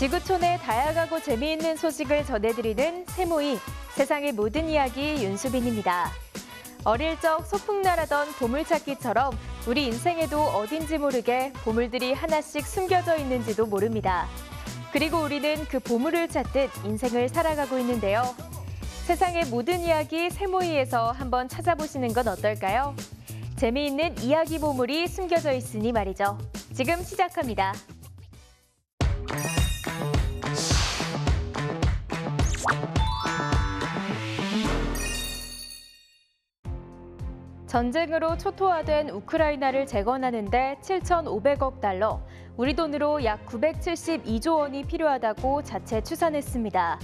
지구촌의 다양하고 재미있는 소식을 전해드리는 새모이 세상의 모든 이야기 윤수빈입니다. 어릴 적 소풍날하던 보물찾기처럼 우리 인생에도 어딘지 모르게 보물들이 하나씩 숨겨져 있는지도 모릅니다. 그리고 우리는 그 보물을 찾듯 인생을 살아가고 있는데요. 세상의 모든 이야기 새모이에서 한번 찾아보시는 건 어떨까요? 재미있는 이야기 보물이 숨겨져 있으니 말이죠. 지금 시작합니다. 전쟁으로 초토화된 우크라이나를 재건하는 데 7,500억 달러, 우리 돈으로 약 972조 원이 필요하다고 자체 추산했습니다.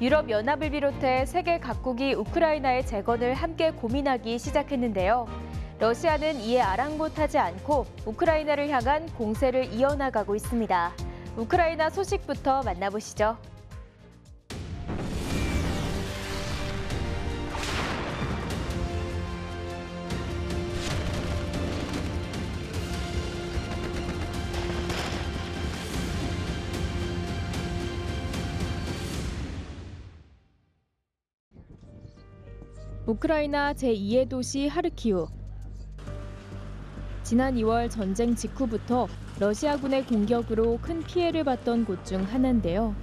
유럽연합을 비롯해 세계 각국이 우크라이나의 재건을 함께 고민하기 시작했는데요. 러시아는 이에 아랑곳하지 않고 우크라이나를 향한 공세를 이어나가고 있습니다. 우크라이나 소식부터 만나보시죠. 우크라이나 제2의 도시 하르키우. 지난 2월 전쟁 직후부터 러시아군의 공격으로 큰 피해를 봤던 곳 중 하나인데요.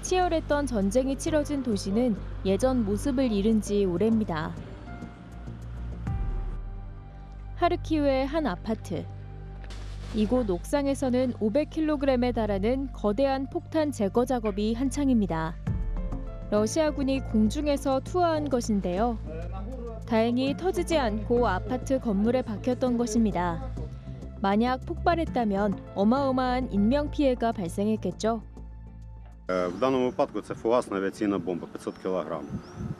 치열했던 전쟁이 치러진 도시는 예전 모습을 잃은 지 오래입니다. 하르키우의 한 아파트. 이곳 옥상에서는 500kg에 달하는 거대한 폭탄 제거 작업이 한창입니다. 러시아군이 공중에서 투하한 것인데요. 다행히 터지지 않고 아파트 건물에 박혔던 것입니다. 만약 폭발했다면 어마어마한 인명피해가 발생했겠죠. В даному випадку це фугасна авіаційна бомба 500 кг.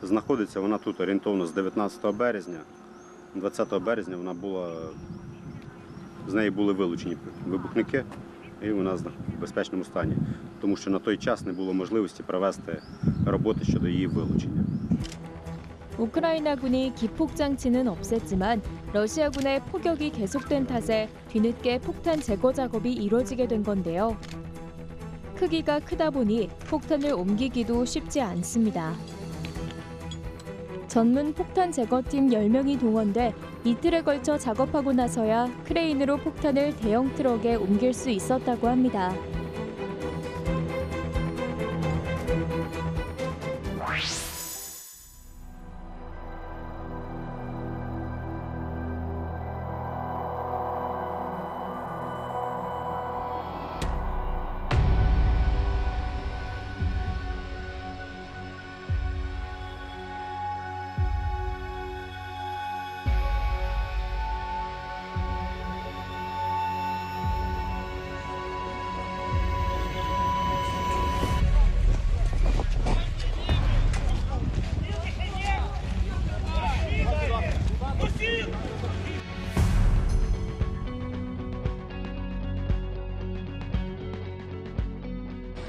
Знаходиться вона тут орієнтовно з 19 березня. 20 березня з неї були вилучені вибухники, і вона в безпечному стані, тому що на той час не було можливості провести роботи щодо її вилучення. 우크라이나군이 기폭장치는 없앴지만 러시아군의 포격이 계속된 탓에 뒤늦게 폭탄 제거 작업이 이뤄지게 된 건데요. 크기가 크다 보니 폭탄을 옮기기도 쉽지 않습니다. 전문 폭탄 제거팀 10명이 동원돼 이틀에 걸쳐 작업하고 나서야 크레인으로 폭탄을 대형 트럭에 옮길 수 있었다고 합니다.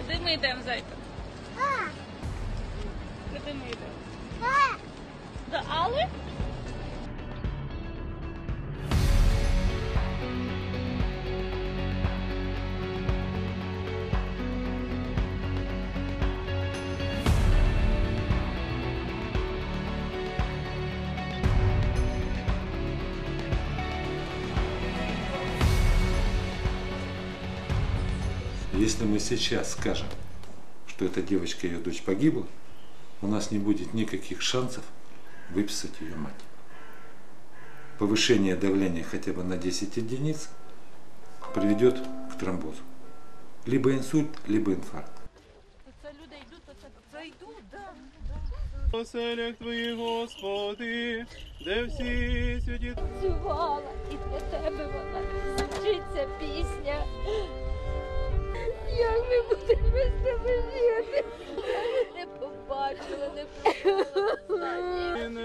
Куди ми йдемо, зайка? Куди ми йдемо? До Алли? Если мы сейчас скажем, что эта девочка, ее дочь погибла, у нас не будет никаких шансов выписать ее мать. Повышение давления хотя бы на 10 единиц приведет к тромбозу. Либо инсульт, либо инфаркт. В оселях Твоїх, Господи, де всі святі. Танцювала, і для тебе вона звучиться пісня. Як ми будемо без тебе жити? Не побачила, не прийшла. Не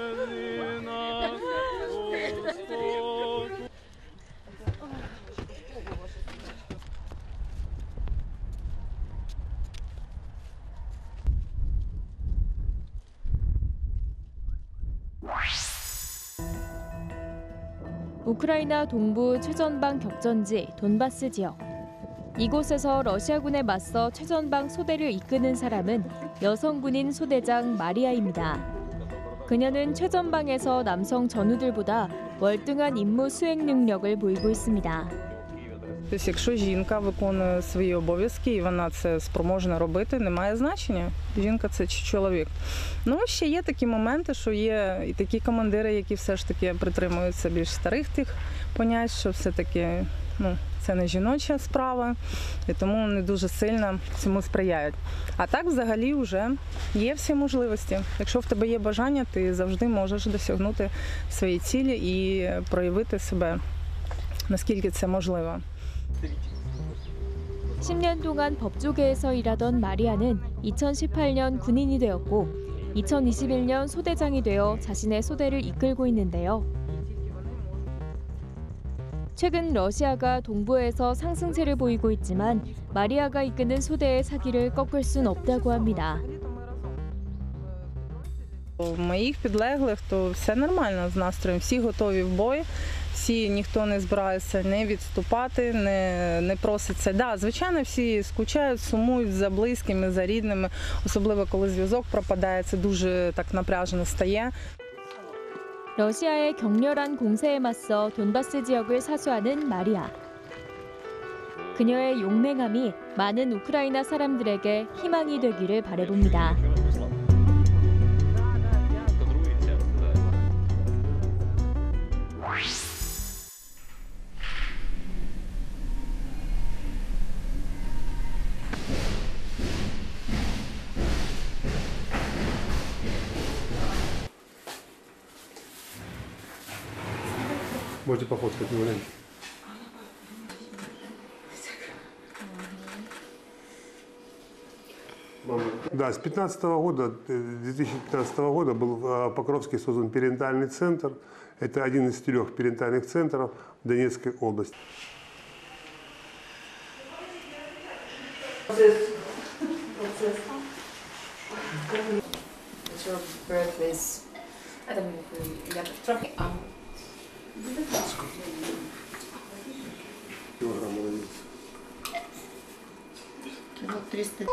веди нас, Господи. 우크라이나 동부 최전방 격전지 돈바스 지역. 이곳에서 러시아군에 맞서 최전방 소대를 이끄는 사람은 여성군인 소대장 마리아입니다. 그녀는 최전방에서 남성 전우들보다 월등한 임무 수행 능력을 보이고 있습니다. Тобто, якщо жінка виконує свої обов'язки і вона це спроможна робити, немає значення, жінка це чи чоловік. Ну, ще є такі моменти, що є і такі командири, які все ж таки притримуються більш старих тих понять, що все-таки це не жіноча справа, і тому не дуже сильно цьому сприяють. А так взагалі вже є всі можливості. Якщо в тебе є бажання, ти завжди можеш досягнути свої цілі і проявити себе, наскільки це можливо. 10년 동안 법조계에서 일하던 마리아는 2018년 군인이 되었고 2021년 소대장이 되어 자신의 소대를 이끌고 있는데요. 최근 러시아가 동부에서 상승세를 보이고 있지만 마리아가 이끄는 소대의 사기를 꺾을 순 없다고 합니다. У моїх підлеглих то все нормально з настроєм, всі готові в бой, ніхто не збирається не відступати, не проситься. Да, звичайно, всі скучають, сумують за близькими, за рідними, особливо коли зв'язок пропадає, це дуже так напряжено стає. 러시아의 격렬한 공세에 맞서 돈바스 지역을 사수하는 마리아. 그녀의 용맹함이 많은 우크라이나 사람들에게 희망이 되기를 바라봅니다. Можете пофоткать, не валяйте. Да, с 2015 года был в Покровске создан перинатальный центр. Это один из 4 перинатальных центров в Донецкой области. Килограмм молодец. 300.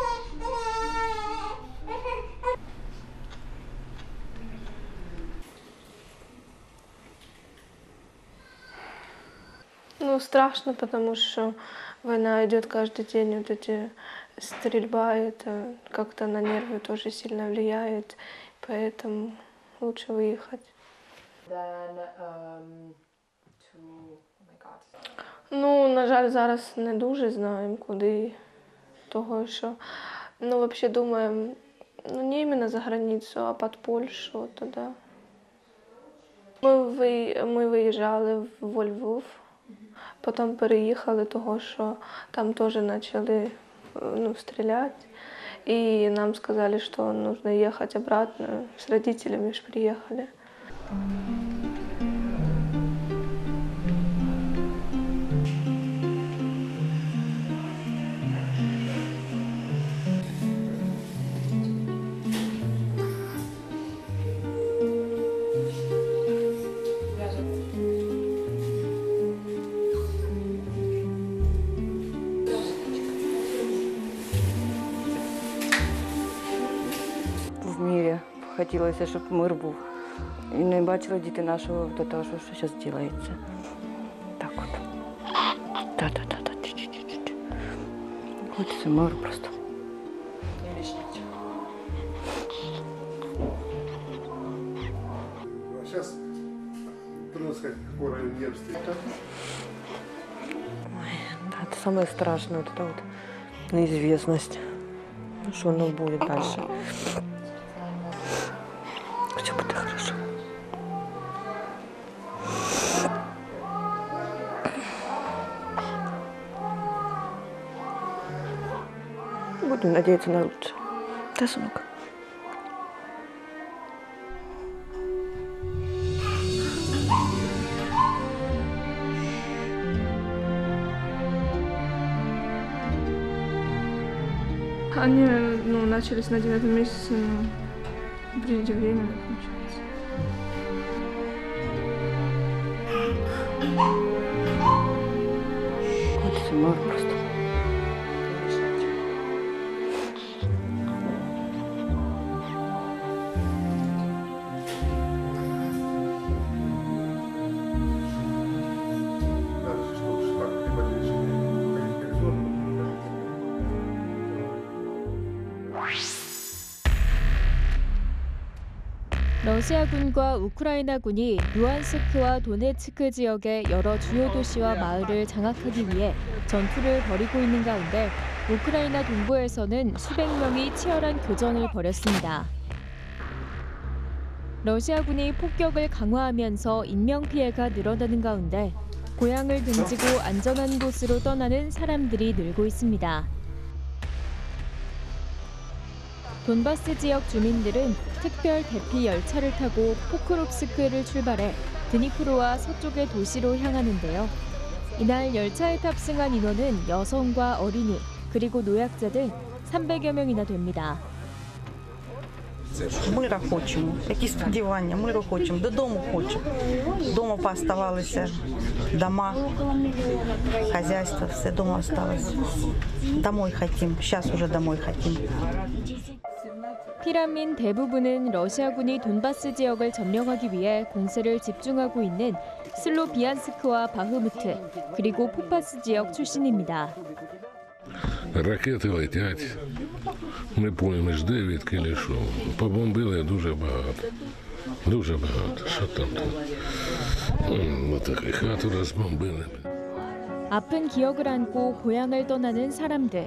Ну, страшно, потому что война идет каждый день, вот эти стрельба, это как-то на нервы тоже сильно влияет, поэтому лучше выехать. Ну, на жаль, зараз не дуже знаємо, куди, того що, ну, взагалі думаємо, ну, не іменно за границю, а під Польщу, туди. Ми виїжджали во Львов, потім переїхали, того що там теж почали стріляти. І нам сказали, що потрібно їхати обратно, з родителями ж приїхали. В мірі хотілося, щоб мир був. І не бачили діти нашого того, що зараз робиться. Так от. Та-та-та-та. Хочеться миру просто. А сейчас, трудно сказать, какой район Нервский. Да, это самое страшное, вот это вот неизвестность. Что оно будет дальше. Все будет хорошо. Будем надеяться на лучшее. Да, сынок? Они начались на 9 месяце, но приняли время, получается. Хочется мир просто. 러시아군과 우크라이나군이 루안스크와 도네츠크 지역의 여러 주요 도시와 마을을 장악하기 위해 전투를 벌이고 있는 가운데 우크라이나 동부에서는 수백 명이 치열한 교전을 벌였습니다. 러시아군이 폭격을 강화하면서 인명피해가 늘어나는 가운데 고향을 등지고 안전한 곳으로 떠나는 사람들이 늘고 있습니다. 돈바스 지역 주민들은 특별 대피 열차를 타고 포크롭스크를 출발해 드니프로와 서쪽의 도시로 향하는데요. 이날 열차에 탑승한 인원은 여성과 어린이, 그리고 노약자 등 300여 명이나 됩니다. Мира хочемо, якісь сподівання, миру хочемо, додому хочемо. Дома пооставалися, дома, хозяйство, все дома осталось. Домой хотим, сейчас уже домой хотим. 피란민 대부분은 러시아군이 돈바스 지역을 점령하기 위해 공세를 집중하고 있는 슬로비안스크와 바흐무트, 그리고 포파스 지역 출신입니다. Ракети летять, не поймеш де, відки що. Побомбили дуже багато. Дуже багато. Що там? Отакі хату розбомбили. 아픈 기억을 안고 고향을 떠나는 사람들.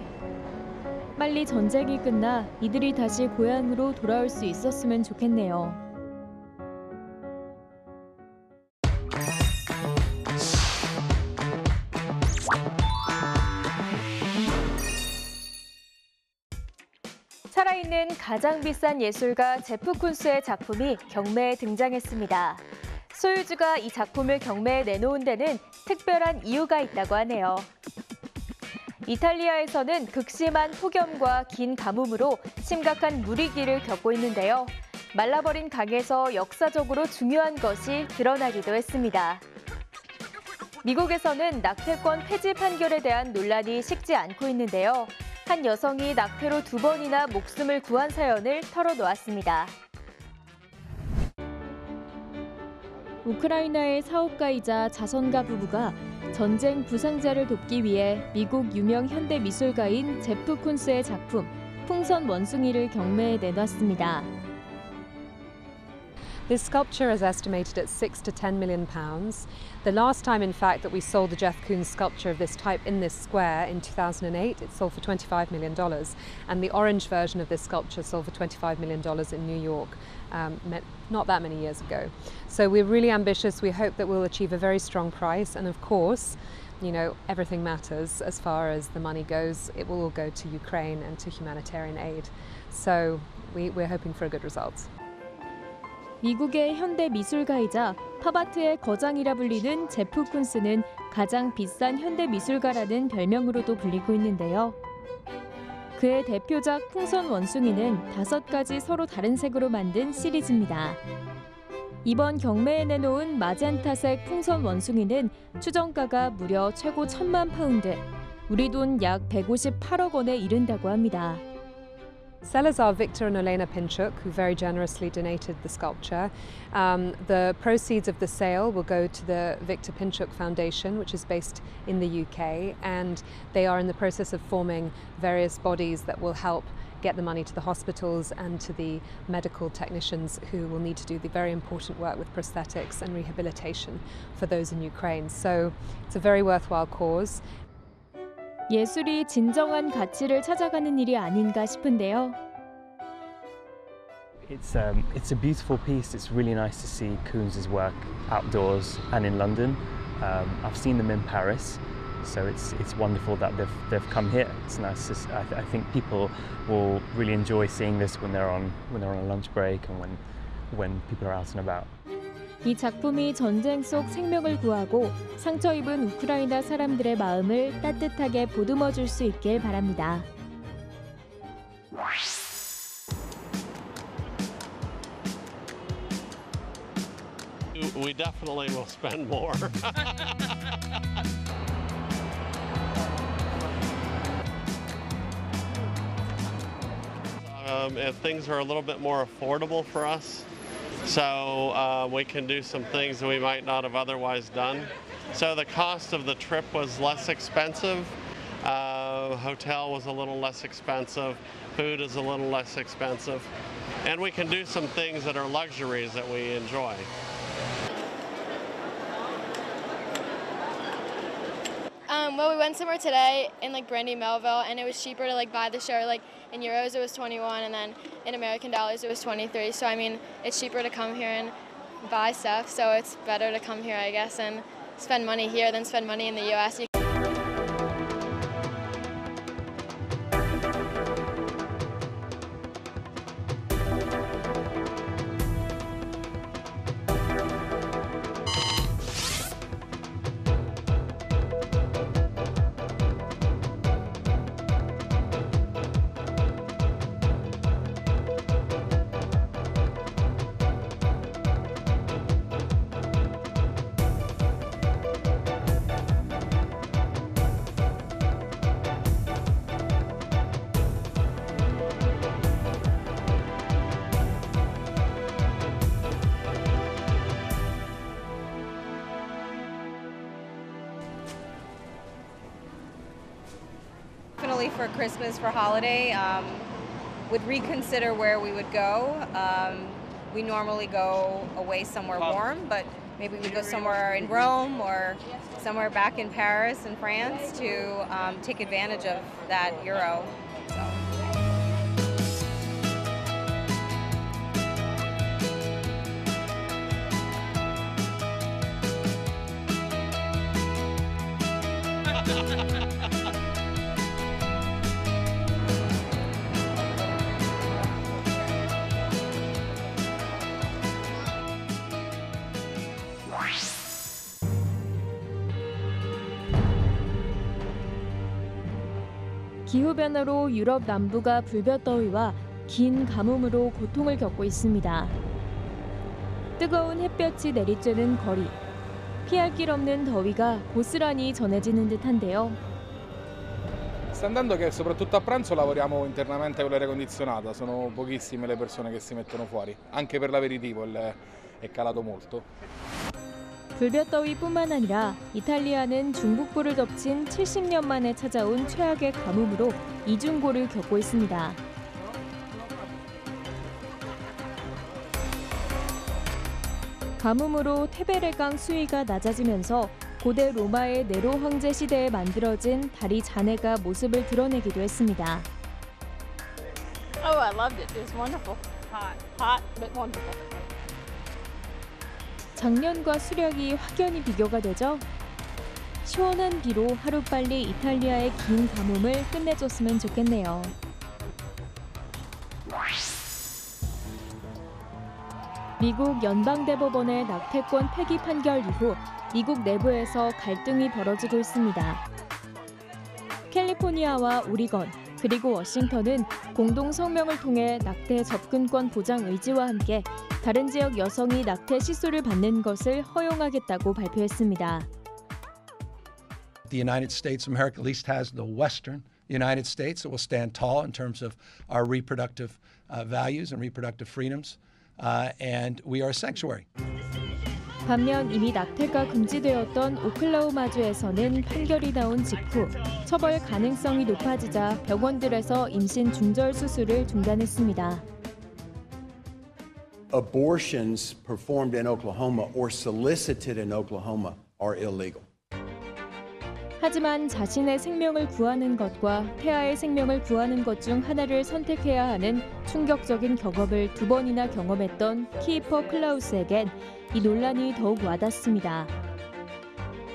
빨리 전쟁이 끝나 이들이 다시 고향으로 돌아올 수 있었으면 좋겠네요. 살아있는 가장 비싼 예술가 제프 쿤스의 작품이 경매에 등장했습니다. 소유주가 이 작품을 경매에 내놓은 데는 특별한 이유가 있다고 하네요. 이탈리아에서는 극심한 폭염과 긴 가뭄으로 심각한 물위기를 겪고 있는데요. 말라버린 강에서 역사적으로 중요한 것이 드러나기도 했습니다. 미국에서는 낙태권 폐지 판결에 대한 논란이 식지 않고 있는데요. 한 여성이 낙태로 2번이나 목숨을 구한 사연을 털어놓았습니다. 우크라이나의 사업가이자 자선가 부부가 전쟁 부상자를 돕기 위해 미국 유명 현대 미술가인 제프 쿤스의 작품 풍선 원숭이를 경매에 내놨습니다. This sculpture is estimated at £6 to £10 million. The last time, in fact, that we sold the Jeff Koons sculpture of this type in this square in 2008, it sold for $25 million. And the orange version of this sculpture sold for $25 million in New York not that many years ago. So we're really ambitious. We hope that we'll achieve a very strong price. And of course, you know, everything matters as far as the money goes. It will all go to Ukraine and to humanitarian aid. So we're hoping for a good result. 미국의 현대 미술가이자 팝아트의 거장이라 불리는 제프 쿤스는 가장 비싼 현대 미술가라는 별명으로도 불리고 있는데요. 그의 대표작 풍선 원숭이는 5가지 서로 다른 색으로 만든 시리즈입니다. 이번 경매에 내놓은 마젠타색 풍선 원숭이는 추정가가 무려 최고 1,000만 파운드, 우리 돈 약 158억 원에 이른다고 합니다. Sellers are Victor and Elena Pinchuk, who very generously donated the sculpture. The proceeds of the sale will go to the Victor Pinchuk Foundation, which is based in the UK, and they are in the process of forming various bodies that will help get the money to the hospitals and to the medical technicians who will need to do the very important work with prosthetics and rehabilitation for those in Ukraine. So it's a very worthwhile cause. 예술이 진정한 가치를 찾아가는 일이 아닌가 싶은데요. It's a beautiful piece. It's really nice to see Koons' work outdoors and in London. I've seen them in Paris, so it's wonderful that they've come here. It's nice. I think people will really enjoy seeing this when they're on a lunch break and when people are out and about. 이 작품이 전쟁 속 생명을 구하고 상처 입은 우크라이나 사람들의 마음을 따뜻하게 보듬어 줄 수 있길 바랍니다. We definitely will spend more. If things are a little bit more affordable for us, so we can do some things that we might not have otherwise done. So the cost of the trip was less expensive. hotel was a little less expensive, food is a little less expensive, and we can do some things that are luxuries that we enjoy. Well, we went somewhere today in like Brandy Melville, and it was cheaper to like buy the shirt. Like in euros it was 21, and then in American dollars it was 23. So I mean, it's cheaper to come here and buy stuff. So it's better to come here, I guess, and spend money here than spend money in the U.S. Definitely for Christmas, for holiday, would reconsider where we would go. We normally go away somewhere warm, but maybe we go somewhere in Rome or somewhere back in Paris and France to take advantage of that euro. So. 기후변화로 유럽 남부가 불볕더위와 긴 가뭄으로 고통을 겪고 있습니다. 뜨거운 햇볕이 내리쬐는 거리, 피할 길 없는 더위가 고스란히 전해지는 듯한데요. Sta andando che soprattutto a pranzo lavoriamo internamente con l'aria condizionata, sono pochissime le persone che si mettono fuori, anche per l'aperitivo è calato molto. 불볕더위뿐만 아니라 이탈리아는 중북부를 덮친 70년 만에 찾아온 최악의 가뭄으로 이중고를 겪고 있습니다. 가뭄으로 테베레강 수위가 낮아지면서 고대 로마의 네로 황제 시대에 만들어진 다리 잔해가 모습을 드러내기도 했습니다. Oh, I loved it. It was wonderful. Hot, but wonderful. 작년과 수력이 확연히 비교가 되죠. 시원한 비로 하루빨리 이탈리아의 긴 가뭄을 끝내줬으면 좋겠네요. 미국 연방대법원의 낙태권 폐기 판결 이후 미국 내부에서 갈등이 벌어지고 있습니다. 캘리포니아와 오리건, 그리고 워싱턴은 공동 성명을 통해 낙태 접근권 보장 의지와 함께 다른 지역 여성이 낙태 시술을 받는 것을 허용하겠다고 발표했습니다. The United States of America at least has the Western United States that will stand tall in terms of our reproductive values and reproductive freedoms, and we are a sanctuary. 반면 이미 낙태가 금지되었던 오클라호마주에서는 판결이 나온 직후 처벌 가능성이 높아지자 병원들에서 임신 중절 수술을 중단했습니다. Abortions performed in Oklahoma or solicited in Oklahoma are illegal. 하지만 자신의 생명을 구하는 것과 태아의 생명을 구하는 것 중 하나를 선택해야 하는 충격적인 경험을 2번이나 경험했던 키이퍼 클라우스에겐 이 논란이 더욱 와닿습니다.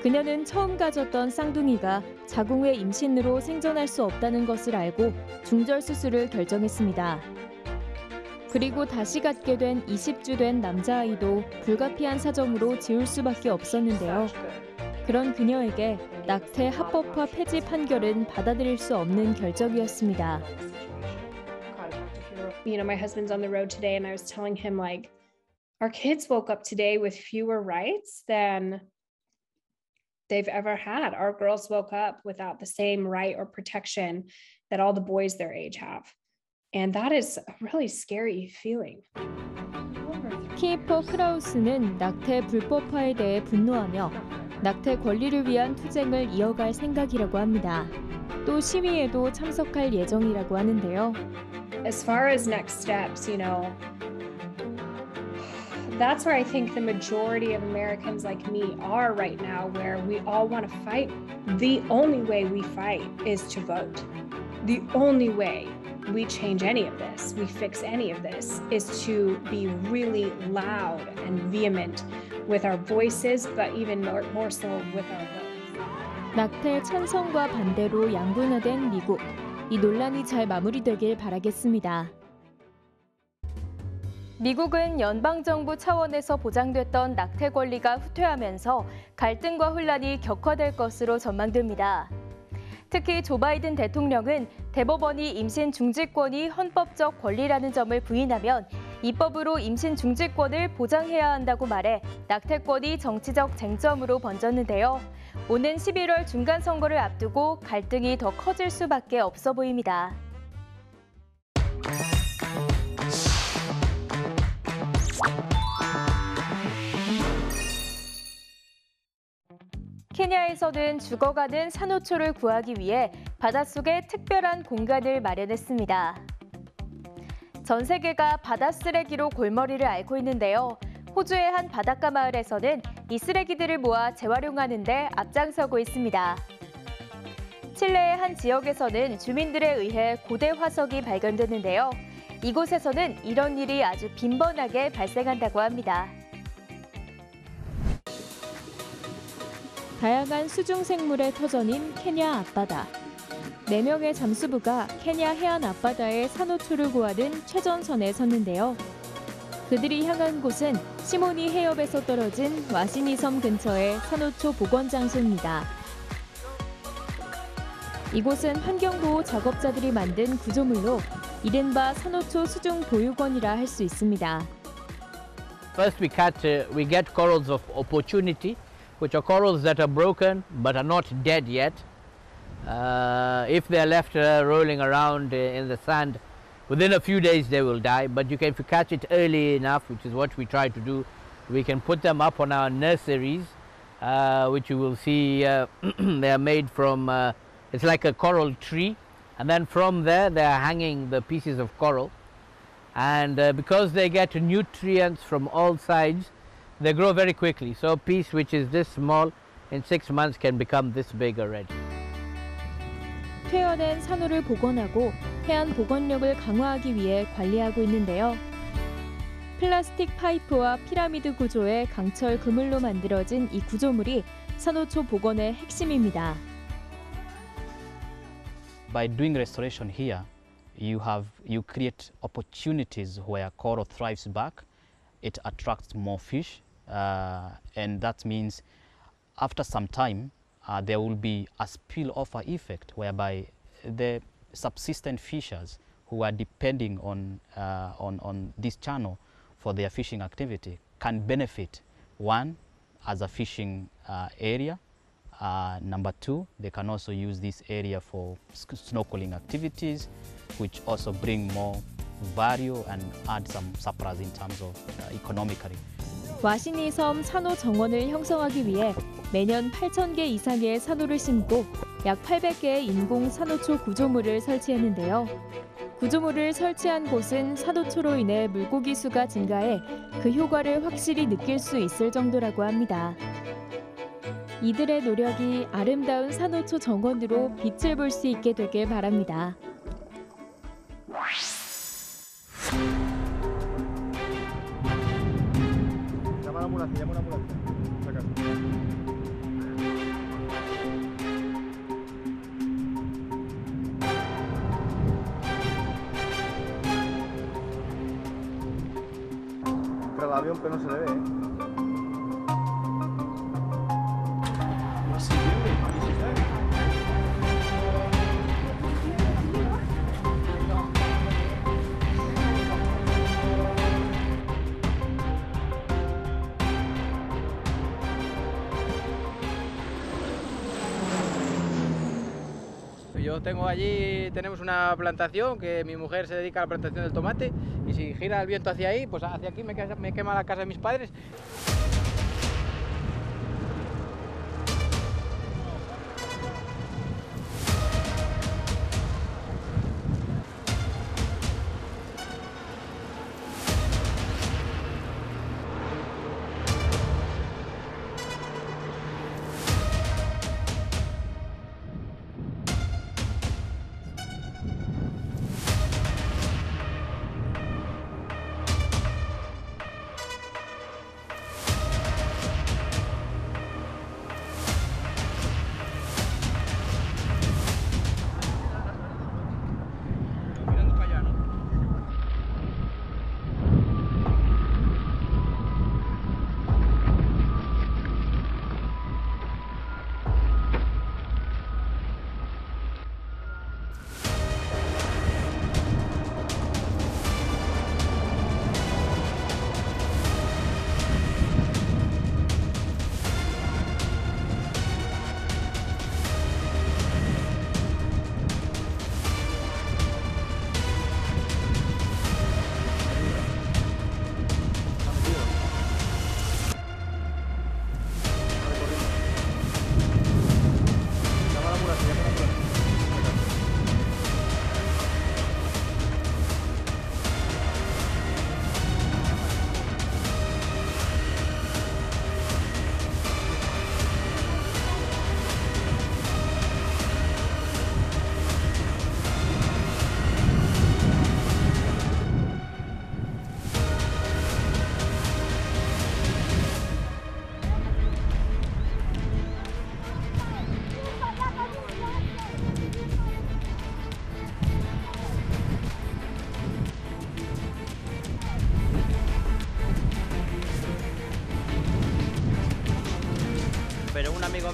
그녀는 처음 가졌던 쌍둥이가 자궁 외 임신으로 생존할 수 없다는 것을 알고 중절 수술을 결정했습니다. 그리고 다시 갖게 된 20주 된 남자아이도 불가피한 사정으로 지울 수밖에 없었는데요. 그런 그녀에게 낙태 합법화 폐지 판결은 받아들일 수 없는 결정이었습니다. You know, my husband's on the road today and I was telling him like our kids woke up today with fewer rights than they've ever had. Our girls woke up without the same right or protection that all the boys their age have. And that is a really scary feeling. 키이퍼 크라우스는 낙태 불법화에 대해 분노하며 낙태 권리를 위한 투쟁을 이어갈 생각이라고 합니다. 또 시위에도 참석할 예정이라고 하는데요. As far as next steps, that's where I think the majority of Americans like me are right now, where we all want to fight. The only way we fight is to vote. The only way we change any of this, we fix any of this, is to be really loud and vehement with our voices, but even more so with our votes. 낙태 찬성과 반대로 양분화된 미국. 이 논란이 잘 마무리되길 바라겠습니다. 미국은 연방정부 차원에서 보장됐던 낙태 권리가 후퇴하면서 갈등과 혼란이 격화될 것으로 전망됩니다. 특히 조 바이든 대통령은 대법원이 임신 중지권이 헌법적 권리라는 점을 부인하면 입법으로 임신 중지권을 보장해야 한다고 말해 낙태권이 정치적 쟁점으로 번졌는데요. 오는 11월 중간선거를 앞두고 갈등이 더 커질 수밖에 없어 보입니다. 케냐에서는 죽어가는 산호초를 구하기 위해 바닷속에 특별한 공간을 마련했습니다. 전 세계가 바다 쓰레기로 골머리를 앓고 있는데요. 호주의 한 바닷가 마을에서는 이 쓰레기들을 모아 재활용하는 데 앞장서고 있습니다. 칠레의 한 지역에서는 주민들에 의해 고대 화석이 발견됐는데요. 이곳에서는 이런 일이 아주 빈번하게 발생한다고 합니다. 다양한 수중생물의 터전인 케냐 앞바다. 4명의 잠수부가 케냐 해안 앞바다에 산호초를 구하는 최전선에 섰는데요. 그들이 향한 곳은 시모니 해협에서 떨어진 와시니 섬 근처의 산호초 복원 장소입니다. 이곳은 환경보호 작업자들이 만든 구조물로 이른바 산호초 수중 보육원이라 할 수 있습니다. First we get corals of opportunity, which are corals that are broken but are not dead yet. If they are left rolling around in the sand, within a few days they will die. But if you catch it early enough, which is what we try to do, we can put them up on our nurseries, which you will see they are made from, it's like a coral tree. And then from there they are hanging the pieces of coral. And because they get nutrients from all sides, they grow very quickly. So a piece which is this small, in 6 months can become this big already. 퇴원한 산호를 복원하고 해안 복원력을 강화하기 위해 관리하고 있는데요. 플라스틱 파이프와 피라미드 구조의 강철 그물로 만들어진 이 구조물이 산호초 복원의 핵심입니다. By doing restoration here, you create opportunities where coral thrives back. It attracts more fish, and that means after some time there will be a spillover effect whereby the subsistent fishers who are depending on this channel for their fishing activity can benefit. One, as a fishing area. Number two, they can also use this area for snorkeling activities, which also bring more value and add some surplus in terms of economically. 와시니 섬 산호 정원을 형성하기 위해 매년 8,000개 이상의 산호를 심고 약 800개의 인공 산호초 구조물을 설치했는데요. 구조물을 설치한 곳은 산호초로 인해 물고기 수가 증가해 그 효과를 확실히 느낄 수 있을 정도라고 합니다. 이들의 노력이 아름다운 산호초 정원으로 빛을 볼 수 있게 되길 바랍니다. Llama a la ambulancia, llama a la ambulancia. Entra el avión, pero no se le ve, Yo tengo allí, tenemos una plantación que mi mujer se dedica a la plantación del tomate y si gira el viento hacia ahí, pues hacia aquí me quema la casa de mis padres.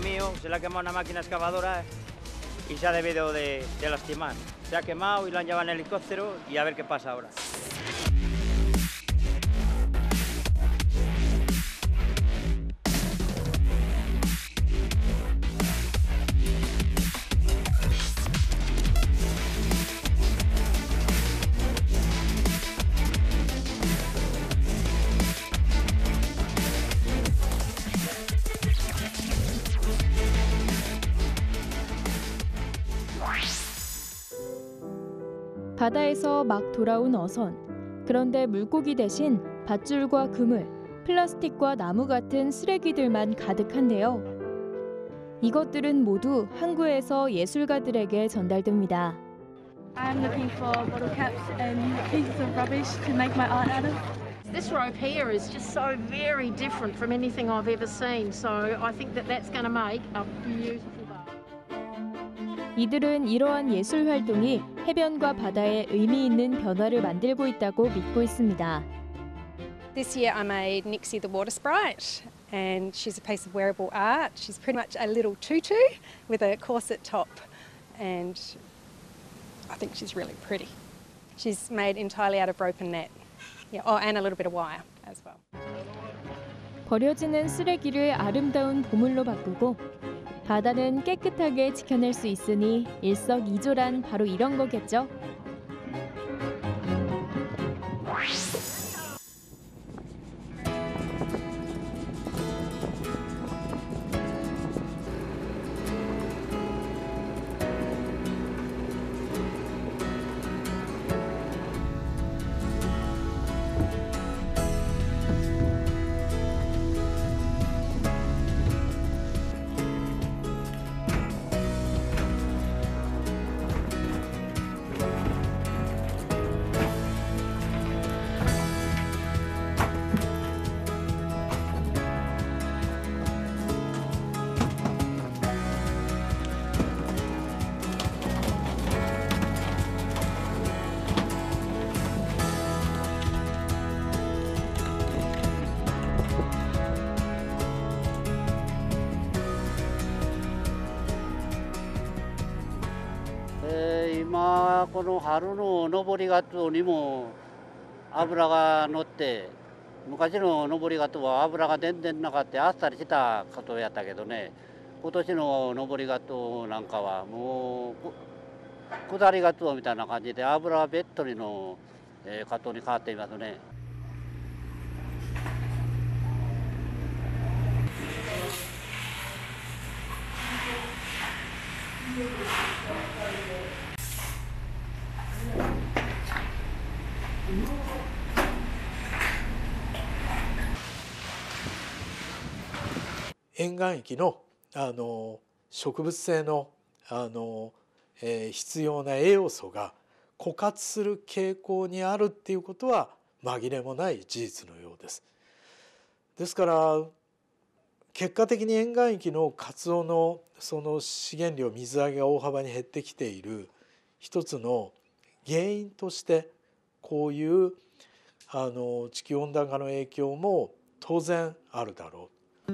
mío, se le ha quemado una máquina excavadora y se ha debido de lastimar. Se ha quemado y lo han llevado en helicóptero y a ver qué pasa ahora. 바다에서 막 돌아온 어선. 그런데 물고기 대신 밧줄과 그물, 플라스틱과 나무 같은 쓰레기들만 가득한데요. 이것들은 모두 항구에서 예술가들에게 전달됩니다. I'm looking for bottle caps and pieces of rubbish to make my art out of. This rope here is just so very different from anything I've ever seen, so I think that that's going to make a beautiful bar. 이들은 이러한 예술 활동이 해변과 바다에 의미 있는 변화를 만들고 있다고 믿고 있습니다. This year I made Nixie the water sprite, and she's a piece of wearable art. She's pretty much a little tutu with a corset top, and I think she's really pretty. She's made entirely out of rope and net. Yeah, oh, and a little bit of wire as well. 버려지는 쓰레기를 아름다운 보물로 바꾸고 바다는 깨끗하게 지켜낼 수 있으니 일석이조란 바로 이런 거겠죠.今この春の登りガツオにも脂が乗って、昔の登りガツオは脂が全然なかったあっさりしたカツオやったけどね、今年の登りガツオなんかはもう下りガツオみたいな感じで脂べっとりのカツオに変わっていますね。沿岸域の植物性の必要な栄養素が枯渇する傾向にあるっていうことは紛れもない事実のようです。ですから結果的に沿岸域のカツオのその資源量水揚げが大幅に減ってきている一つの原因としてこういう地球温暖化の影響も当然あるだろう。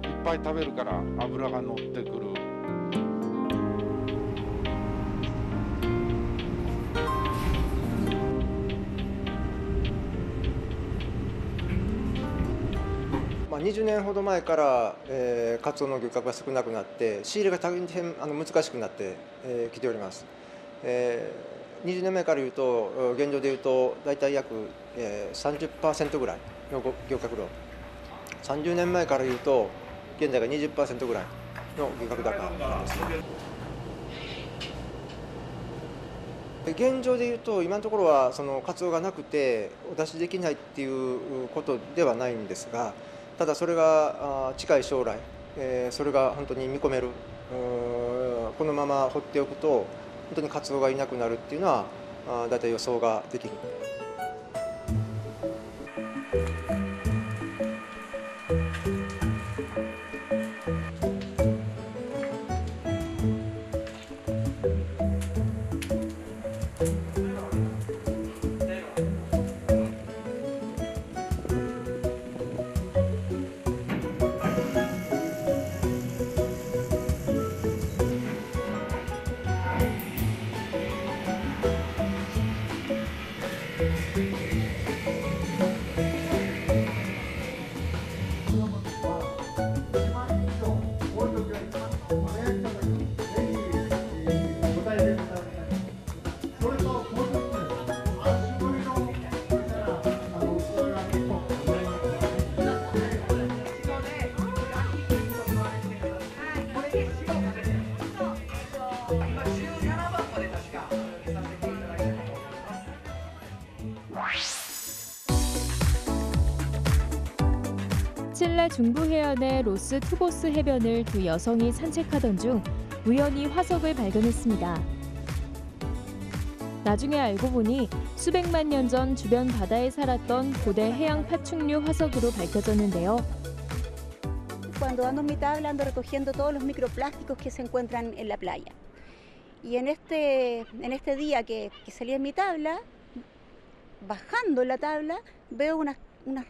いっぱい食べるから脂が乗ってくる。20年ほど前から、カツオの漁獲が少なくなって仕入れが大変難しくなってきております。20年前から言うと現状で言うと大体約30% ぐらいの漁獲量、30年前から言うと現在が 20% ぐらいの漁獲高なんです。現状で言うと今のところはそのカツオがなくてお出しできないっていうことではないんですが、ただそれが近い将来、それが本当に見込める、このまま放っておくと本当にカツオがいなくなるっていうのはだいたい予想ができる。 칼라 중부 해안의 로스 투보스 해변을 두 여성이 산책하던 중 우연히 화석을 발견했습니다. 나중에 알고 보니 수백만 년 전 주변 바다에 살았던 고대 해양 파충류 화석으로 밝혀졌는데요. Cuando ando en mi tabla ando recogiendo todos los microplásticos que se encuentran en la playa. Y en este día que salí en mi tabla, bajando la tabla, veo unas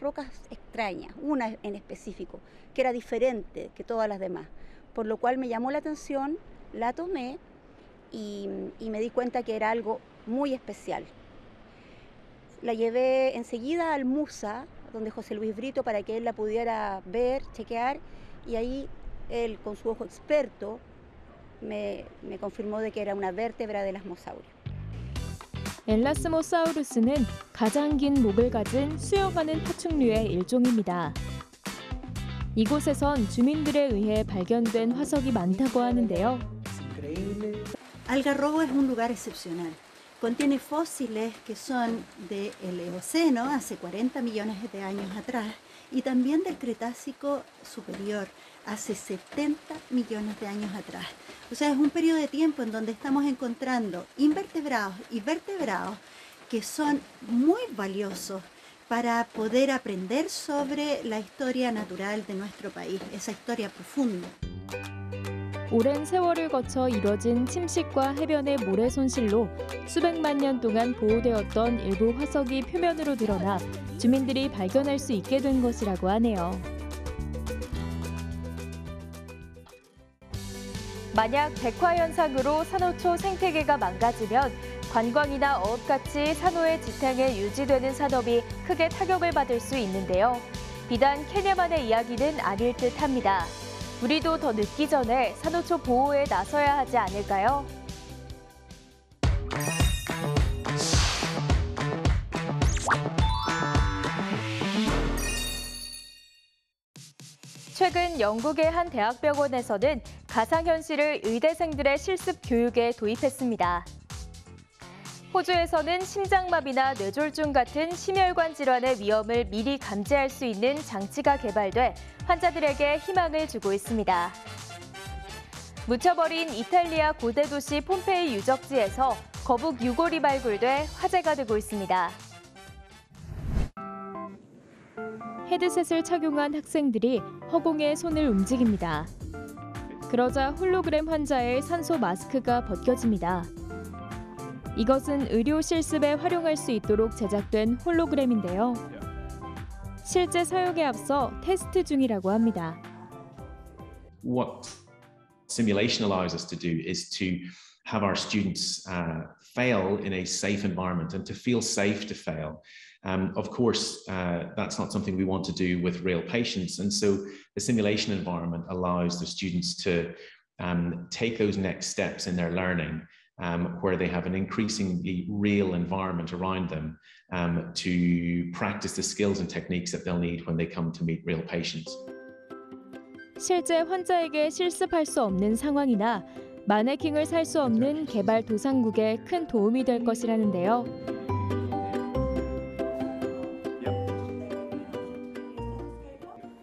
rocas extrañas, una en específico, que era diferente que todas las demás, por lo cual me llamó la atención, la tomé y me di cuenta que era algo muy especial. La llevé enseguida al MUSA, donde José Luis Brito, para que él la pudiera ver, chequear, y ahí él, con su ojo experto, me confirmó de que era una vértebra del asmosaurus. 엘라스모사우루스는 가장 긴 목을 가진 수영하는 파충류의 일종입니다. 이곳에선 주민들에 의해 발견된 화석이 많다고 하는데요. Algarrobo es un lugar excepcional. Contiene fósiles que son del Eoceno, hace 40 millones de años atrás, y también del Cretácico superior, hace 70 millones de años atrás. O sea, es un periodo de tiempo en donde estamos encontrando invertebrados y vertebrados que son muy valiosos para poder aprender sobre la historia natural de nuestro país, esa historia profunda. 오랜 세월을 거쳐 이뤄진 침식과 해변의 모래 손실로 수백만 년 동안 보호되었던 일부 화석이 표면으로 드러나 주민들이 발견할 수 있게 된 것이라고 하네요. 만약 백화 현상으로 산호초 생태계가 망가지면 관광이나 어업같이 산호의 지탱에 유지되는 산업이 크게 타격을 받을 수 있는데요. 비단 케냐만의 이야기는 아닐 듯합니다. 우리도 더 늦기 전에 산호초 보호에 나서야 하지 않을까요? 최근 영국의 한 대학병원에서는 가상현실을 의대생들의 실습 교육에 도입했습니다. 호주에서는 심장마비나 뇌졸중 같은 심혈관 질환의 위험을 미리 감지할 수 있는 장치가 개발돼 환자들에게 희망을 주고 있습니다. 묻혀버린 이탈리아 고대 도시 폼페이 유적지에서 거북 유골이 발굴돼 화제가 되고 있습니다. 헤드셋을 착용한 학생들이 허공에 손을 움직입니다. 그러자 홀로그램 환자의 산소 마스크가 벗겨집니다. 이것은 의료 실습에 활용할 수 있도록 제작된 홀로그램인데요. 실제 사용에 앞서 테스트 중이라고 합니다. What simulation allows us to do is to have our students fail in a safe environment and to feel safe to fail. Of course, that's not something we want to do with real patients, and so the simulation environment allows the students to take those next steps in their learning, where they have an increasingly real environment around them to practice the skills and techniques that they'll need when they come to meet real patients. 실제 환자에게 실습할 수 없는 상황이나 마네킹을 살 수 없는 개발 도상국에 큰 도움이 될 것이라는데요.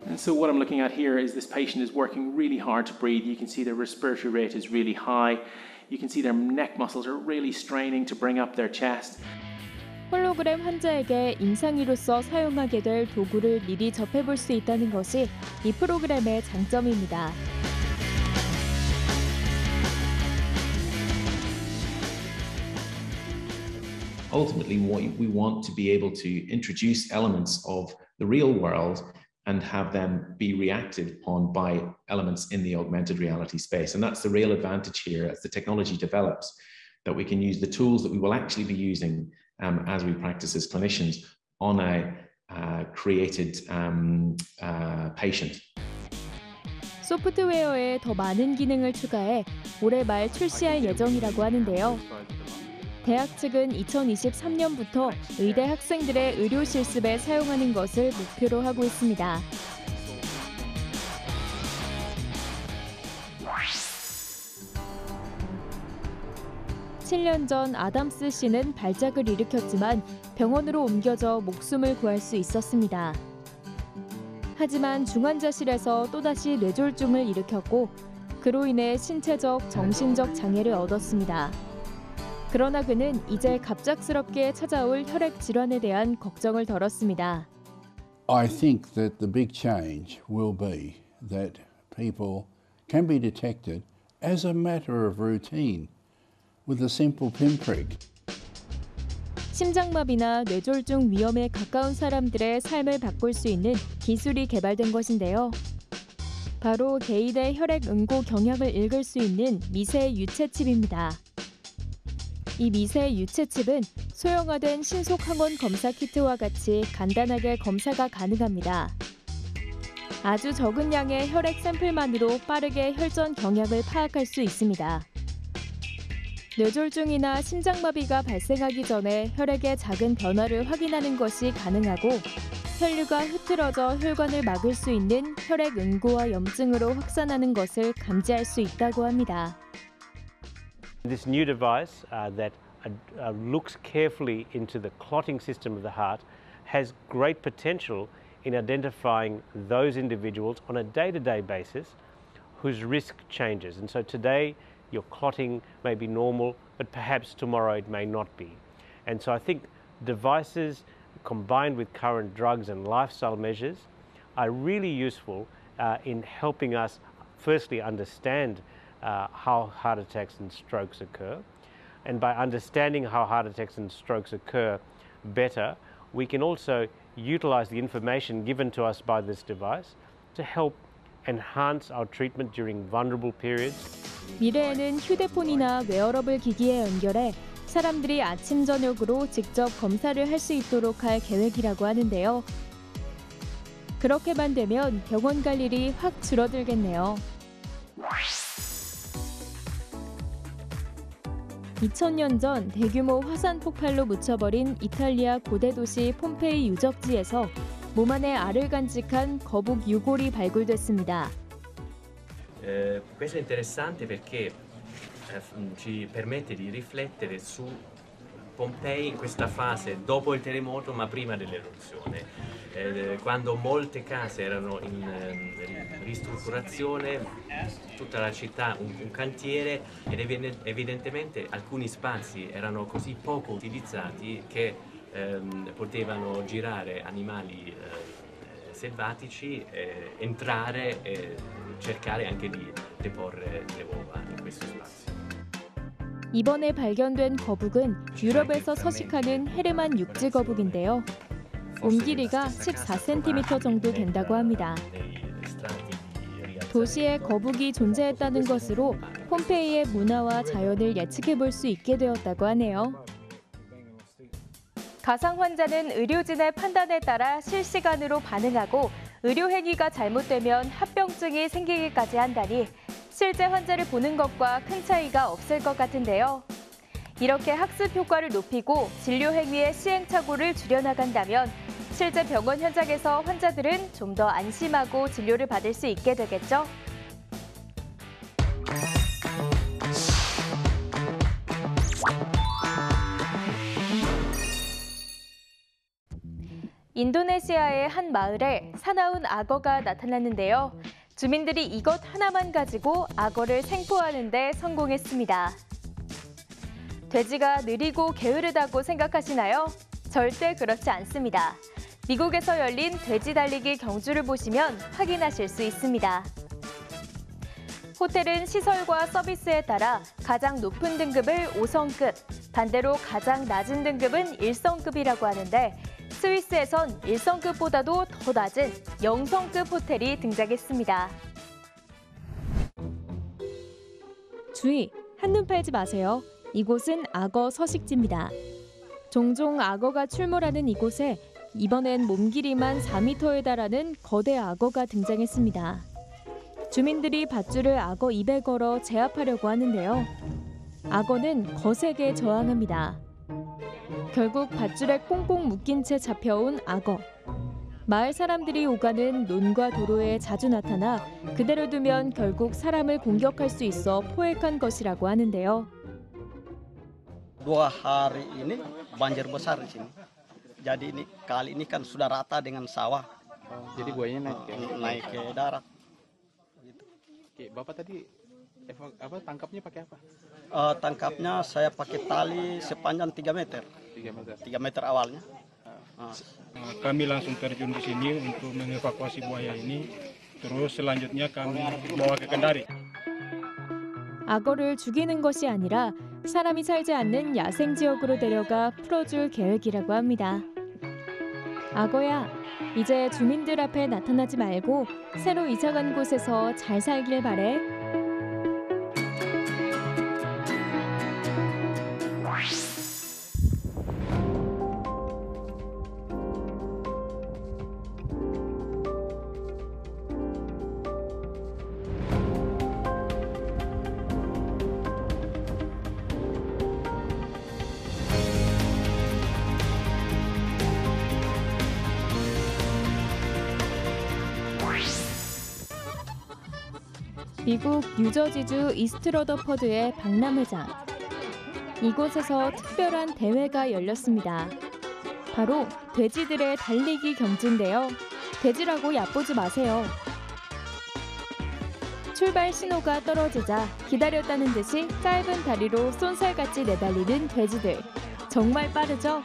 And so what I'm looking at here is this patient is working really hard to breathe. You can see their respiratory rate is really high. You can see their neck muscles are really straining to bring up their chest. 홀로그램 환자에게 임상의로서 사용하게 될 도구를 미리 접해볼 수 있다는 것이 이 프로그램의 장점입니다. Ultimately, we want to be able to introduce elements of the real world and have them be reacted upon by elements in the augmented reality space. And that's the real advantage here as the technology develops, that we can use the tools that we will actually be using as we practice as clinicians on a created patient. 소프트웨어에 더 많은 기능을 추가해 올해 말 출시할 예정이라고 하는데요. 대학 측은 2023년부터 의대 학생들의 의료 실습에 사용하는 것을 목표로 하고 있습니다. (7년) 전 아담스 씨는 발작을 일으켰지만 병원으로 옮겨져 목숨을 구할 수 있었습니다. 하지만 중환자실에서 또다시 뇌졸중을 일으켰고 그로 인해 신체적, 정신적 장애를 얻었습니다. 그러나 그는 이제 갑작스럽게 찾아올 혈액 질환에 대한 걱정을 덜었습니다. I think that the big change will be that people can be detected as a matter of routine with a simple pinprick. 심장마비나 뇌졸중 위험에 가까운 사람들의 삶을 바꿀 수 있는 기술이 개발된 것인데요. 바로 개인의 혈액 응고 경향을 읽을 수 있는 미세 유체칩입니다. 이 미세 유체칩은 소형화된 신속 항원 검사 키트와 같이 간단하게 검사가 가능합니다. 아주 적은 양의 혈액 샘플만으로 빠르게 혈전 경향을 파악할 수 있습니다. 뇌졸중이나 심장마비가 발생하기 전에 혈액의 작은 변화를 확인하는 것이 가능하고 혈류가 흐트러져 혈관을 막을 수 있는 혈액 응고와 염증으로 확산하는 것을 감지할 수 있다고 합니다. This new device that looks carefully into the clotting system of the heart has great potential in identifying those individuals on a day-to-day basis whose risk changes. And so today your clotting may be normal, but perhaps tomorrow it may not be. And so I think devices combined with current drugs and lifestyle measures are really useful in helping us firstly understand how heart attacks and strokes occur. And by understanding how heart attacks and strokes occur better, we can also utilize the information given to us by this device to help enhance our treatment during vulnerable periods. 미래에는 휴대폰이나 웨어러블 기기에 연결해 사람들이 아침, 저녁으로 직접 검사를 할 수 있도록 할 계획이라고 하는데요. 그렇게만 되면 병원 갈 일이 확 줄어들겠네요. 2000년 전 대규모 화산 폭발로 묻혀버린 이탈리아 고대 도시 폼페이 유적지에서 몸 안에 알을 간직한 거북 유골이 발굴됐습니다. Questo è interessante perché ci permette di riflettere su Pompei in questa fase dopo il terremoto ma prima dell'eruzione, quando molte case erano in ristrutturazione, tutta la città un cantiere ed evidentemente alcuni spazi erano così poco utilizzati che potevano girare animali selvatici, entrare e cercare anche di deporre le uova in questi spazi. 이번에 발견된 거북은 유럽에서 서식하는 헤르만 육지 거북인데요. 몸 길이가 14cm 정도 된다고 합니다. 도시에 거북이 존재했다는 것으로 폼페이의 문화와 자연을 예측해 볼 수 있게 되었다고 하네요. 가상 환자는 의료진의 판단에 따라 실시간으로 반응하고 의료 행위가 잘못되면 합병증이 생기기까지 한다니 실제 환자를 보는 것과 큰 차이가 없을 것 같은데요. 이렇게 학습 효과를 높이고 진료 행위의 시행착오를 줄여나간다면 실제 병원 현장에서 환자들은 좀 더 안심하고 진료를 받을 수 있게 되겠죠. 인도네시아의 한 마을에 사나운 악어가 나타났는데요. 주민들이 이것 하나만 가지고 악어를 생포하는 데 성공했습니다. 돼지가 느리고 게으르다고 생각하시나요? 절대 그렇지 않습니다. 미국에서 열린 돼지 달리기 경주를 보시면 확인하실 수 있습니다. 호텔은 시설과 서비스에 따라 가장 높은 등급을 5성급, 반대로 가장 낮은 등급은 1성급이라고 하는데 스위스에선 1성급보다도 더 낮은 0성급 호텔이 등장했습니다. 주의! 한눈 팔지 마세요. 이곳은 악어 서식지입니다. 종종 악어가 출몰하는 이곳에 이번엔 몸 길이만 4m에 달하는 거대 악어가 등장했습니다. 주민들이 밧줄을 악어 입에 걸어 제압하려고 하는데요. 악어는 거세게 저항합니다. 결국 밧줄에 꽁꽁 묶인 채 잡혀온 악어. 마을 사람들이 오가는 논과 도로에 자주 나타나 그대로 두면 결국 사람을 공격할 수 있어 포획한 것이라고 하는데요. 2 hari ini banjir besar di sini. Jadi ini kali ini kan sudah rata dengan sawah. Jadi buayanya naik ke darat. Oke, Bapak tadi tangkapnya pakai apa? Tangkapnya saya pakai tali sepanjang 3 meter. 3 meter awalnya. Kami langsung terjun ke sini untuk mengevakuasi buaya ini. Terus selanjutnya kami bawa ke Kendari. 악어를 죽이는 것이 아니라 사람이 살지 않는 야생 지역으로 데려가 풀어줄 계획이라고 합니다. 악어야, 이제 주민들 앞에 나타나지 말고 새로 이사간 곳에서 잘 살길 바래. 미국 뉴저지주 이스트러더퍼드의 박람회장. 이곳에서 특별한 대회가 열렸습니다. 바로 돼지들의 달리기 경주인데요. 돼지라고 얕보지 마세요. 출발 신호가 떨어지자 기다렸다는 듯이 짧은 다리로 쏜살같이 내달리는 돼지들. 정말 빠르죠?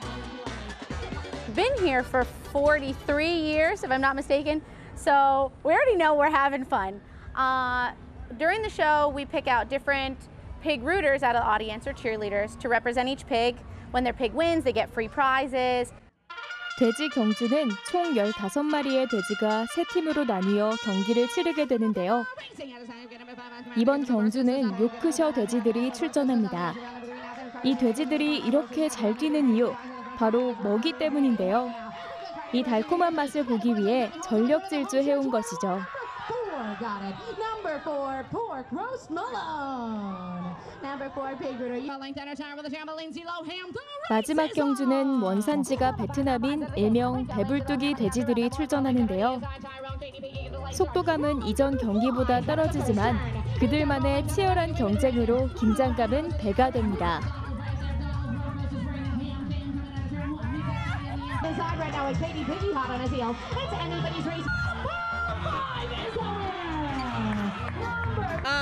Been here for 43 years, if I'm not mistaken. So we already know we're having fun. During the show, we pick out different pig rooters out of the audience or cheerleaders to represent each pig. When their pig wins, they get free prizes. 돼지 경주는 총 15마리의 돼지가 3팀으로 나뉘어 경기를 치르게 되는데요. 이번 경주는 요크셔 돼지들이 출전합니다. 이 돼지들이 이렇게 잘 뛰는 이유, 바로 먹이 때문인데요. 이 달콤한 맛을 보기 위해 전력 질주해온 것이죠. Got it. Number 4, pork roast Malone. Number 4, pig rooter. 마지막 경주는 원산지가 베트남인 일명 배불뚝이 돼지들이 출전하는데요. 속도감은 이전 경기보다 떨어지지만 그들만의 치열한 경쟁으로 긴장감은 배가 됩니다. Inside right now is Katie Pidgey hot on his heels. It's anybody's race.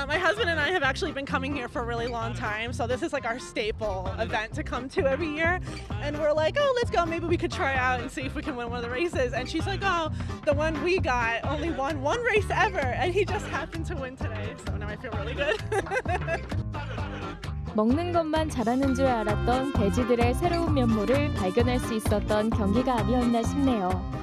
My husband and I have actually been coming here for a really long time, so this is like our staple event to come to every year. And we're like, oh, let's go. Maybe we could try out and see if we can win one of the races. And she's like, oh, the one we got only won one race ever, and he just happened to win today. So now I feel really good. 먹는 것만 잘하는 줄 알았던 돼지들의 새로운 면모를 발견할 수 있었던 경기가 아니었나 싶네요.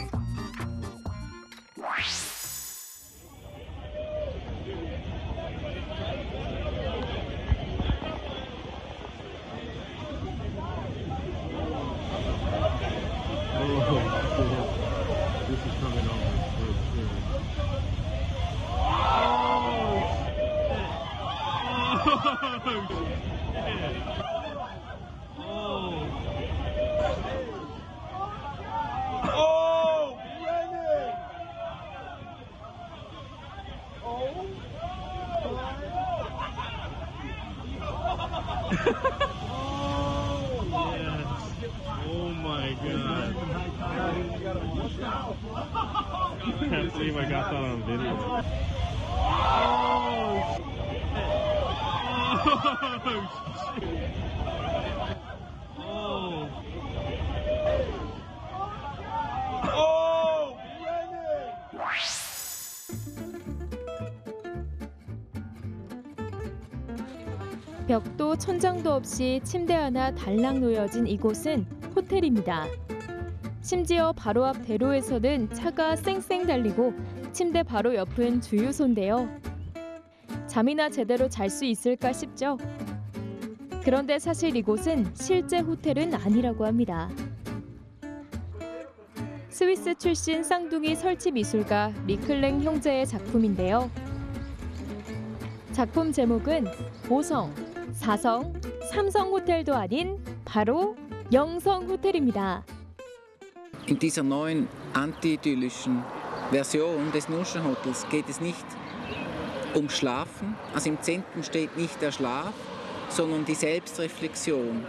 Oh my god. I can't believe I got that on video. 벽도 천장도 없이 침대 하나 달랑 놓여진 이곳은 호텔입니다. 심지어 바로 앞 대로에서는 차가 쌩쌩 달리고 침대 바로 옆은 주유소인데요. 잠이나 제대로 잘 수 있을까 싶죠? 그런데 사실 이곳은 실제 호텔은 아니라고 합니다. 스위스 출신 쌍둥이 설치 미술가 리클랭 형제의 작품인데요. 작품 제목은 5성, 4성, 3성 호텔도 아닌 바로 0성 호텔입니다. In dieser neuen anti-idyllischen Version des Nuschenhotels geht es nicht um Schlafen, also im Zentrum steht nicht der Schlaf, sondern die Selbstreflexion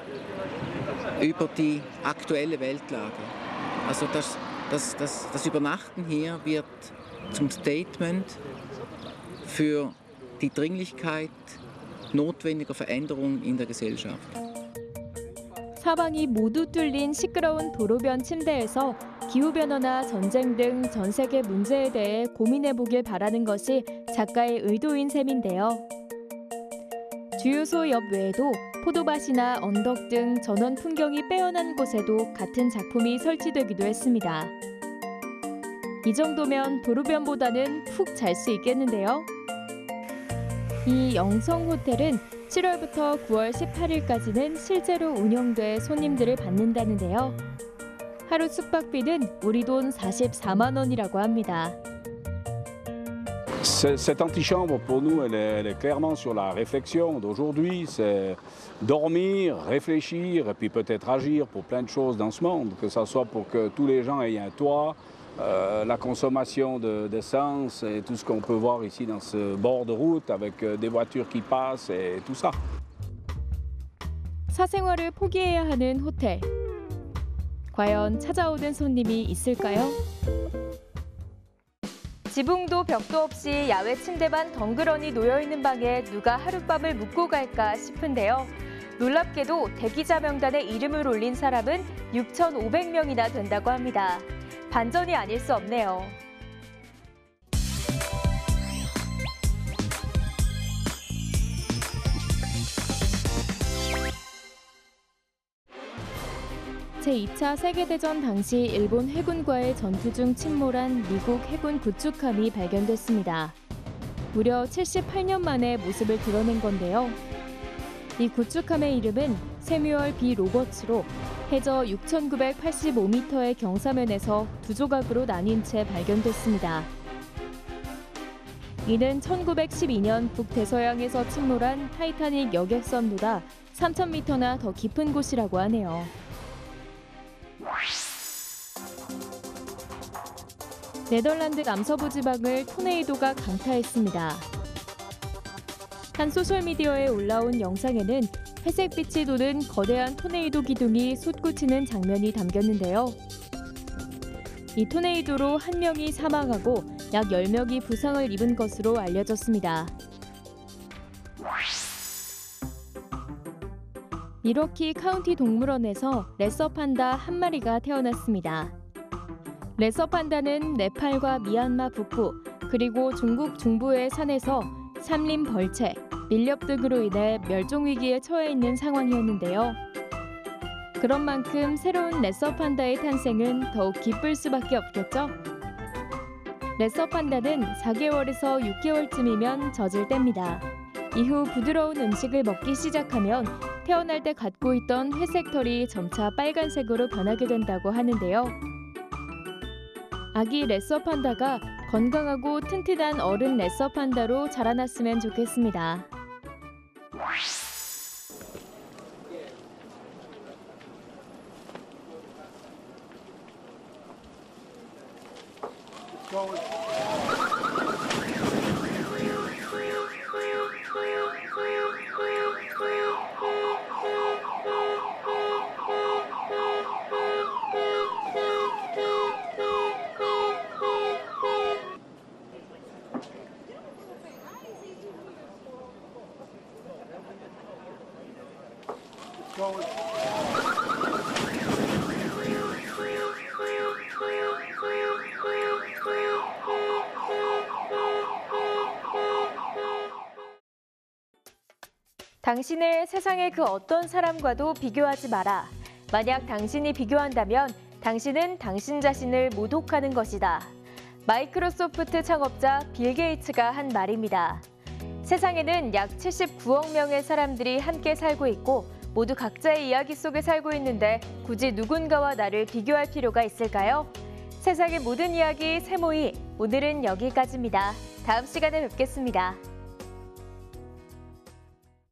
über die aktuelle Weltlage. Also das Das Übernachten hier wird zum Statement für die Dringlichkeit notwendiger Veränderungen in der Gesellschaft. 사방이 모두 뚫린 시끄러운 도로변 침대에서 기후변화나 전쟁 등 전 세계 문제에 대해 고민해보길 바라는 것이 작가의 의도인 셈인데요. 주유소 옆 외에도 포도밭이나 언덕 등 전원 풍경이 빼어난 곳에도 같은 작품이 설치되기도 했습니다. 이 정도면 도로변보다는 푹 잘 수 있겠는데요. 이 영성호텔은 7월부터 9월 18일까지는 실제로 운영돼 손님들을 받는다는데요. 하루 숙박비는 우리 돈 44만 원이라고 합니다. Cette antichambre, pour nous, elle est clairement sur la réflexion d'aujourd'hui. C'est dormir, réfléchir et puis peut-être agir pour plein de choses dans ce monde, que ce soit pour que tous les gens aient un toit, la consommation d'essence et tout ce qu'on peut voir ici dans ce bord de route avec des voitures qui passent et tout ça. 사생활을 포기해야 하는 호텔. 과연 찾아오는 손님이 있을까요? 지붕도 벽도 없이 야외 침대만 덩그러니 놓여있는 방에 누가 하룻밤을 묵고 갈까 싶은데요. 놀랍게도 대기자 명단에 이름을 올린 사람은 6,500명이나 된다고 합니다. 반전이 아닐 수 없네요. 제2차 세계대전 당시 일본 해군과의 전투 중 침몰한 미국 해군 구축함이 발견됐습니다. 무려 78년 만에 모습을 드러낸 건데요. 이 구축함의 이름은 세뮤얼 B. 로버츠로 해저 6,985m의 경사면에서 두 조각으로 나뉜 채 발견됐습니다. 이는 1912년 북대서양에서 침몰한 타이타닉 여객선보다 3,000m나 더 깊은 곳이라고 하네요. 네덜란드 남서부 지방을 토네이도가 강타했습니다. 한 소셜미디어에 올라온 영상에는 회색빛이 도는 거대한 토네이도 기둥이 솟구치는 장면이 담겼는데요. 이 토네이도로 한 명이 사망하고 약 10명이 부상을 입은 것으로 알려졌습니다. 미러키 카운티 동물원에서 레서 판다 한 마리가 태어났습니다. 레서 판다는 네팔과 미얀마 북부, 그리고 중국 중부의 산에서 산림 벌채, 밀렵 등으로 인해 멸종 위기에 처해 있는 상황이었는데요. 그런 만큼 새로운 레서 판다의 탄생은 더욱 기쁠 수밖에 없겠죠. 레서 판다는 4개월에서 6개월쯤이면 젖을 뗍니다. 이후 부드러운 음식을 먹기 시작하면 태어날 때 갖고 있던 회색 털이 점차 빨간색으로 변하게 된다고 하는데요. 아기 레서 판다가 건강하고 튼튼한 어른 레서 판다로 자라났으면 좋겠습니다. 당신을 세상의 그 어떤 사람과도 비교하지 마라. 만약 당신이 비교한다면 당신은 당신 자신을 모독하는 것이다. 마이크로소프트 창업자 빌 게이츠가 한 말입니다. 세상에는 약 79억 명의 사람들이 함께 살고 있고 모두 각자의 이야기 속에 살고 있는데 굳이 누군가와 나를 비교할 필요가 있을까요? 세상의 모든 이야기 세모이, 오늘은 여기까지입니다. 다음 시간에 뵙겠습니다.